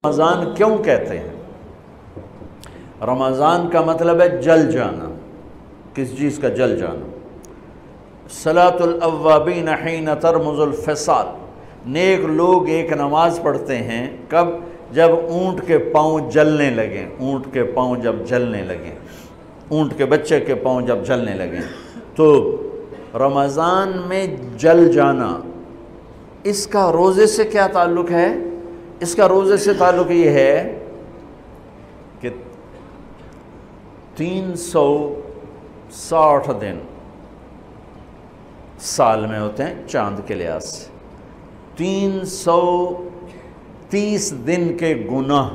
रमज़ान क्यों कहते हैं? रमज़ान का मतलब है जल जाना। किस चीज़ का जल जाना? सलातुल अव्वाबीनहीन तरमुजुल फ़िसाल। नेक लोग एक नमाज पढ़ते हैं कब? जब ऊँट के पाँव जलने लगें। ऊँट के पाँव जब जलने लगें, ऊँट के बच्चे के पाँव जब जलने लगें, तो रमज़ान में जल जाना, इसका रोज़े से क्या ताल्लुक़ है? इसका रोज़े से ताल्लुक़ ये है कि 360 दिन साल में होते हैं चांद के लिहाज से। 330 दिन के गुनाह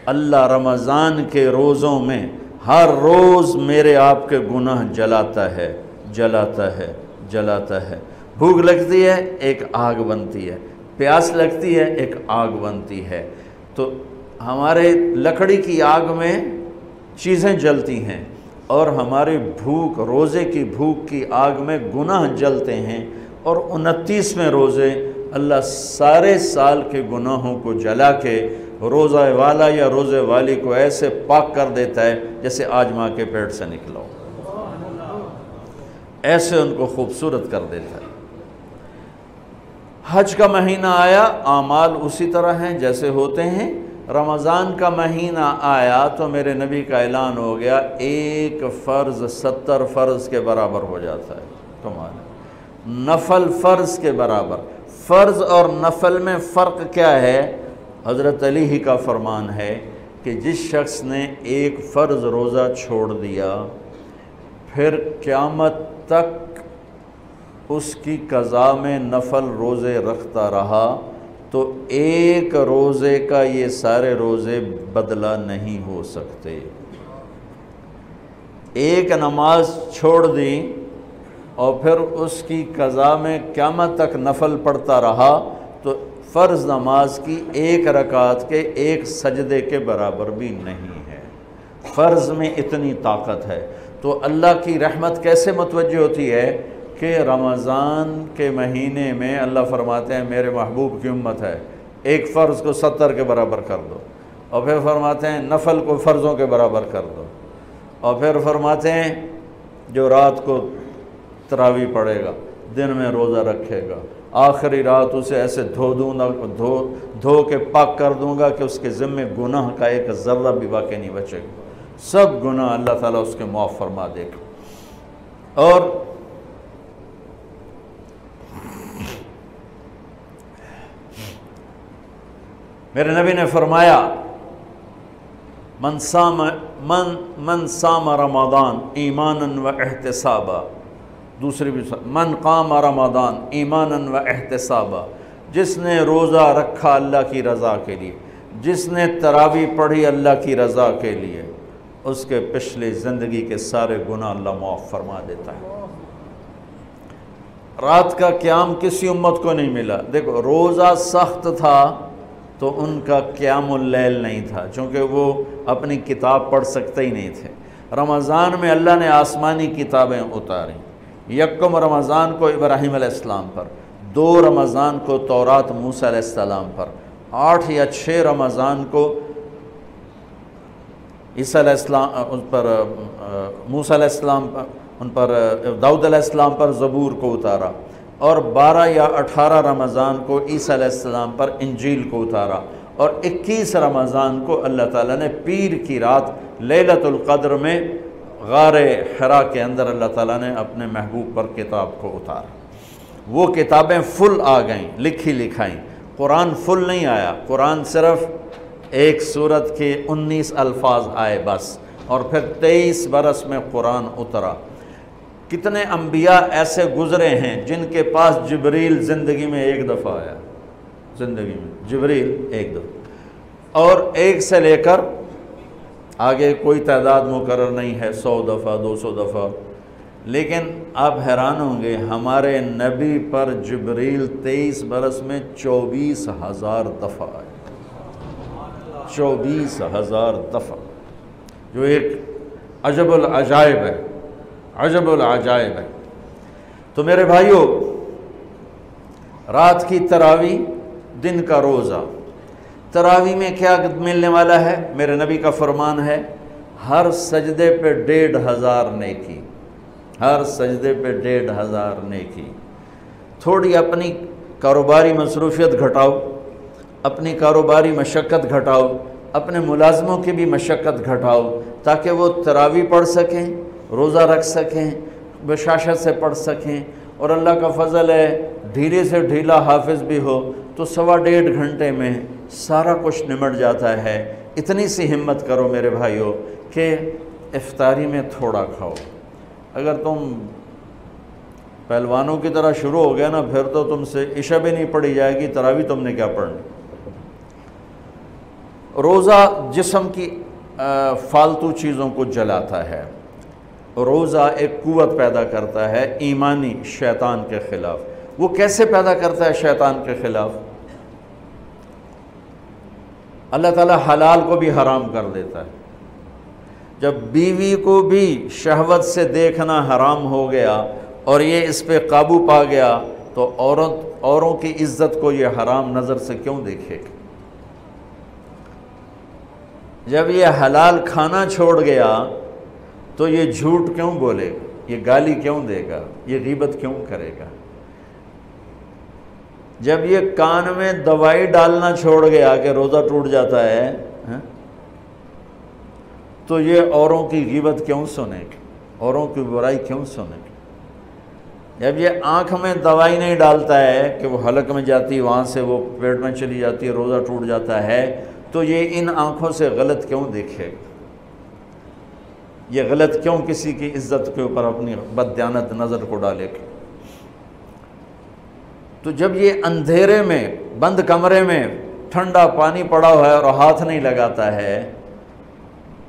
अल्लाह रमज़ान के रोज़ों में हर रोज़ मेरे आपके गुनाह जलाता है, जलाता है, जलाता है। भूख लगती है, एक आग बनती है, प्यास लगती है, एक आग बनती है। तो हमारे लकड़ी की आग में चीज़ें जलती हैं और हमारी भूख, रोज़े की भूख की आग में गुनाह जलते हैं। और 29वें रोज़े अल्लाह सारे साल के गुनाहों को जला के रोज़ा वाला या रोज़े वाली को ऐसे पाक कर देता है जैसे आज माँ के पेट से निकला हो, ऐसे उनको खूबसूरत कर देता है। हज का महीना आया, आमाल उसी तरह हैं जैसे होते हैं। रमज़ान का महीना आया तो मेरे नबी का ऐलान हो गया, एक फ़र्ज़ 70 फ़र्ज़ के बराबर हो जाता है तुम्हारे, नफल फ़र्ज़ के बराबर। फ़र्ज़ और नफल में फ़र्क क्या है? हज़रत अली ही का फरमान है कि जिस शख्स ने एक फ़र्ज़ रोज़ा छोड़ दिया, फिर क़यामत तक उसकी क़ज़ा में नफल रोज़े रखता रहा, तो एक रोज़े का ये सारे रोज़े बदला नहीं हो सकते। एक नमाज छोड़ दी और फिर उसकी क़ज़ा में क़यामत तक नफल पढ़ता रहा, तो फ़र्ज़ नमाज की एक रकात के एक सजदे के बराबर भी नहीं है। फ़र्ज़ में इतनी ताकत है। तो अल्लाह की रहमत कैसे मुतवज्जह होती है कि रमज़ान के महीने में अल्लाह फरमाते हैं मेरे महबूब की उम्मत है, एक फ़र्ज़ को 70 के बराबर कर दो, और फिर फरमाते हैं नफल को फ़र्ज़ों के बराबर कर दो, और फिर फरमाते हैं जो रात को तरावी पढ़ेगा, दिन में रोज़ा रखेगा, आखिरी रात उसे ऐसे धो दूँगा, धो के पाक कर दूँगा कि उसके ज़िम्मे गुनाह का एक ज़र्रा भी बाकी नहीं बचेगा। सब गुनाह अल्लाह ताला उसके माफ़ फरमा देगा। और मेरे नबी ने फरमाया, मन साम रमज़ान ईमानन व एहतिसाबा, दूसरी भी मन काम रमज़ान ईमानन व एहतिसाबा, जिसने रोज़ा रखा अल्लाह की रज़ा के लिए, जिसने तरावी पढ़ी अल्लाह की रज़ा के लिए, उसके पिछली ज़िंदगी के सारे गुनाह अल्लाह माफ़ फरमा देता है। रात का क़याम किसी उम्मत को नहीं मिला। देखो, रोज़ा सख्त था तो उनका क़यामुल लैल नहीं था, चूँकि वो अपनी किताब पढ़ सकते ही नहीं थे। रमज़ान में अल्लाह ने आसमानी किताबें उतारी। यक्कम रमज़ान को इब्राहीम अलैहिस्सलाम पर, 2 रमज़ान को तौरात मूसा अलैहिस्सलाम पर, 8 या 6 रमज़ान को ईसा अलैहिस्सलाम उन पर, मूसा अलैहिस्सलाम उन पर, दाऊद अलैहिस्सलाम पर ज़बूर को उतारा, और 12 या 18 रमज़ान को ईसा अलैहिस्सलाम पर इंजील को उतारा, और 21 रमज़ान को अल्लाह ताला ने पीर की रात लैलतुल क़द्र में गारे हिरा के अंदर अल्लाह ताला ने अपने महबूब पर किताब को उतारा। वो किताबें फुल आ गईं, लिखी लिखाई। कुरान फुल नहीं आया, कुरान सिर्फ़ एक सूरत के 19 अल्फाज आए बस, और फिर 23 बरस में कुरान उतरा। कितने अम्बिया ऐसे गुज़रे हैं जिनके पास जिब्रील ज़िंदगी में एक दफ़ा आया, ज़िंदगी में जिब्रील एक दफ़ा, और एक से लेकर आगे कोई तादाद मुकर्रर नहीं है, 100 दफ़ा 200 दफ़ा। लेकिन आप हैरान होंगे, हमारे नबी पर जिब्रील 23 बरस में 24,000 दफ़ा आए, 24,000 दफ़ा, जो एक अजबुल अजायब है, अजबुल अजायब है। तो मेरे भाइयों, रात की तरावी, दिन का रोज़ा, तरावी में क्या मिलने वाला है? मेरे नबी का फरमान है, हर सजदे पे 1500 नेकी, हर सजदे पे 1500 नेकी। थोड़ी अपनी कारोबारी मसरूफियत घटाओ, अपनी कारोबारी मशक्क़त घटाओ, अपने मुलाजमों की भी मशक्क़त घटाओ, ताकि वो तरावी पढ़ सकें, रोज़ा रख सकें, बशाशत से पढ़ सकें। और अल्लाह का फ़ज़ल है, ढीले से ढीला हाफिज़ भी हो तो 1.25 घंटे में सारा कुछ निमट जाता है। इतनी सी हिम्मत करो मेरे भाइयों कि इफ्तारी में थोड़ा खाओ। अगर तुम पहलवानों की तरह शुरू हो गया ना, फिर तो तुमसे इशा भी नहीं पढ़ी जाएगी, तरावी तुमने क्या पढ़नी। रोज़ा जिस्म की फालतू चीज़ों को जलाता है। रोज़ा एक कुव्वत पैदा करता है ईमानी शैतान के ख़िलाफ़। वो कैसे पैदा करता है शैतान के ख़िलाफ़? अल्लाह ताला हलाल को भी हराम कर देता है। जब बीवी को भी शहवत से देखना हराम हो गया और ये इस पे काबू पा गया, तो औरों की इज़्ज़त को ये हराम नज़र से क्यों देखेगा? जब ये हलाल खाना छोड़ गया तो ये झूठ क्यों बोलेगा, ये गाली क्यों देगा, ये गीबत क्यों करेगा? जब ये कान में दवाई डालना छोड़ गया कि रोज़ा टूट जाता है, तो ये औरों की गीबत क्यों सुनेगा, औरों की बुराई क्यों सुनेगा? जब ये आँख में दवाई नहीं डालता है कि वो हलक में जाती है, वहाँ से वो पेट में चली जाती है, रोज़ा टूट जाता है, तो ये इन आँखों से गलत क्यों देखेगा? ये गलत क्यों किसी की इज्जत के ऊपर अपनी बददियानत नज़र को डालेगा? तो जब ये अंधेरे में बंद कमरे में ठंडा पानी पड़ा हुआ है और हाथ नहीं लगाता है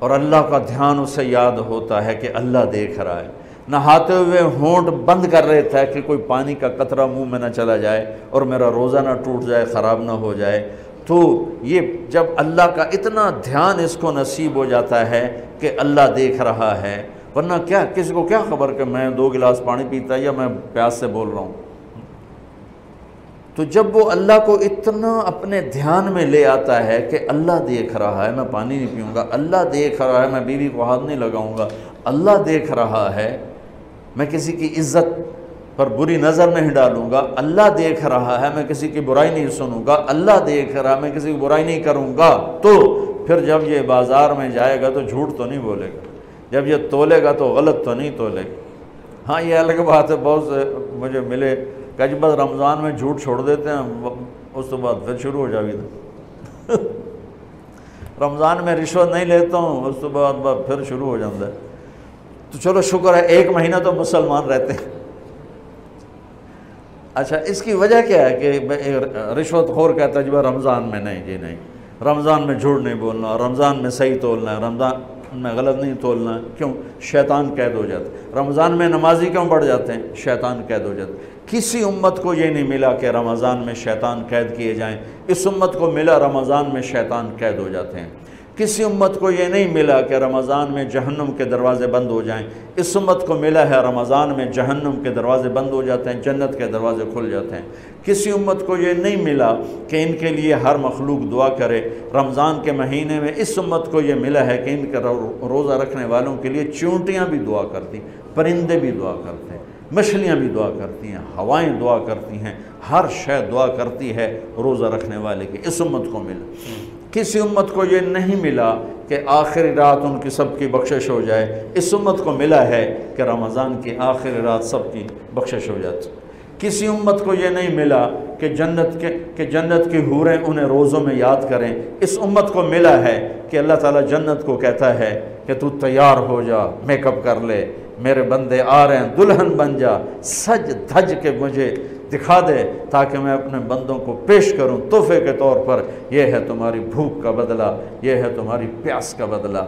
और अल्लाह का ध्यान उसे याद होता है कि अल्लाह देख रहा है, नहाते हुए होंठ बंद कर रहता है कि कोई पानी का कतरा मुंह में ना चला जाए और मेरा रोज़ा ना टूट जाए, ख़राब ना हो जाए, तो ये जब अल्लाह का इतना ध्यान इसको नसीब हो जाता है कि अल्लाह देख रहा है। वरना क्या, किसी को क्या खबर कि मैं 2 गिलास पानी पीता या मैं प्यास से बोल रहा हूँ। तो जब वो अल्लाह को इतना अपने ध्यान में ले आता है कि अल्लाह देख रहा है, मैं पानी नहीं पीऊँगा, अल्लाह देख रहा है, मैं बीवी को हाथ नहीं लगाऊँगा, अल्लाह देख रहा है, मैं किसी की इज़्ज़त पर बुरी नज़र नहीं डालूँगा, अल्लाह देख रहा है, मैं किसी की बुराई नहीं सुनूँगा, अल्लाह देख रहा है, मैं किसी की बुराई नहीं करूँगा, तो फिर जब ये बाज़ार में जाएगा तो झूठ तो नहीं बोलेगा, जब ये तोलेगा तो गलत तो नहीं तोलेगा। हाँ, ये अलग बात है, बहुत से मुझे मिले कि बस रमज़ान में झूठ छोड़ देते हैं, उस तो बाद फिर शुरू हो जाएगी। रमज़ान में रिश्वत नहीं लेता हूँ, उस तो बाद फिर शुरू हो जाता है। तो चलो शुक्र है 1 महीना तो मुसलमान रहते हैं। अच्छा, इसकी वजह क्या है कि रिश्वतखोर कहता है जी रमज़ान में नहीं, जी नहीं, रमज़ान में झूठ नहीं बोलना, रमज़ान में सही तोलना है, रमज़ान में गलत नहीं तोलना है। क्यों? शैतान कैद हो जाता है। रमज़ान में नमाजी क्यों बढ़ जाते हैं? शैतान कैद हो जाता है। किसी उम्मत को ये नहीं मिला कि रमज़ान में शैतान कैद किए जाएं, इस उम्मत को मिला रमज़ान में शैतान कैद हो जाते हैं। किसी उम्मत को ये नहीं मिला कि रमज़ान में जहन्नुम के दरवाज़े बंद हो जाएं, इस उम्मत को मिला है रमज़ान में जहन्नुम के दरवाज़े बंद हो जाते हैं, जन्नत के दरवाज़े खुल जाते हैं। किसी उम्मत को ये नहीं मिला कि इनके लिए हर मखलूक दुआ करे। रमज़ान के महीने में इस उम्मत को ये मिला है कि इनके रोज़ा रखने वालों के लिए चूंटियाँ भी दुआ करती, परिंदे भी दुआ करते हैं, मछलियाँ भी दुआ करती हैं, हवाएँ दुआ करती हैं, हर शय दुआ करती है रोज़ा रखने वाले की। इस उम्मत को मिला। किसी उम्मत को ये नहीं मिला कि आखिरी रात उनकी सबकी बख्शिश हो जाए, इस उम्मत को मिला है कि रमज़ान की आखिरी रात सबकी बख्शिश हो जाती। किसी उम्मत को ये नहीं मिला कि जन्नत की हूरें उन्हें रोज़ों में याद करें, इस उम्मत को मिला है कि अल्लाह ताला जन्नत को कहता है कि तू तैयार हो जा, मेकअप कर ले, मेरे बंदे आ रहे हैं, दुल्हन बन जा, सज धज के मुझे दिखा दे ताकि मैं अपने बंदों को पेश करूं तोहफे के तौर पर। यह है तुम्हारी भूख का बदला, यह है तुम्हारी प्यास का बदला।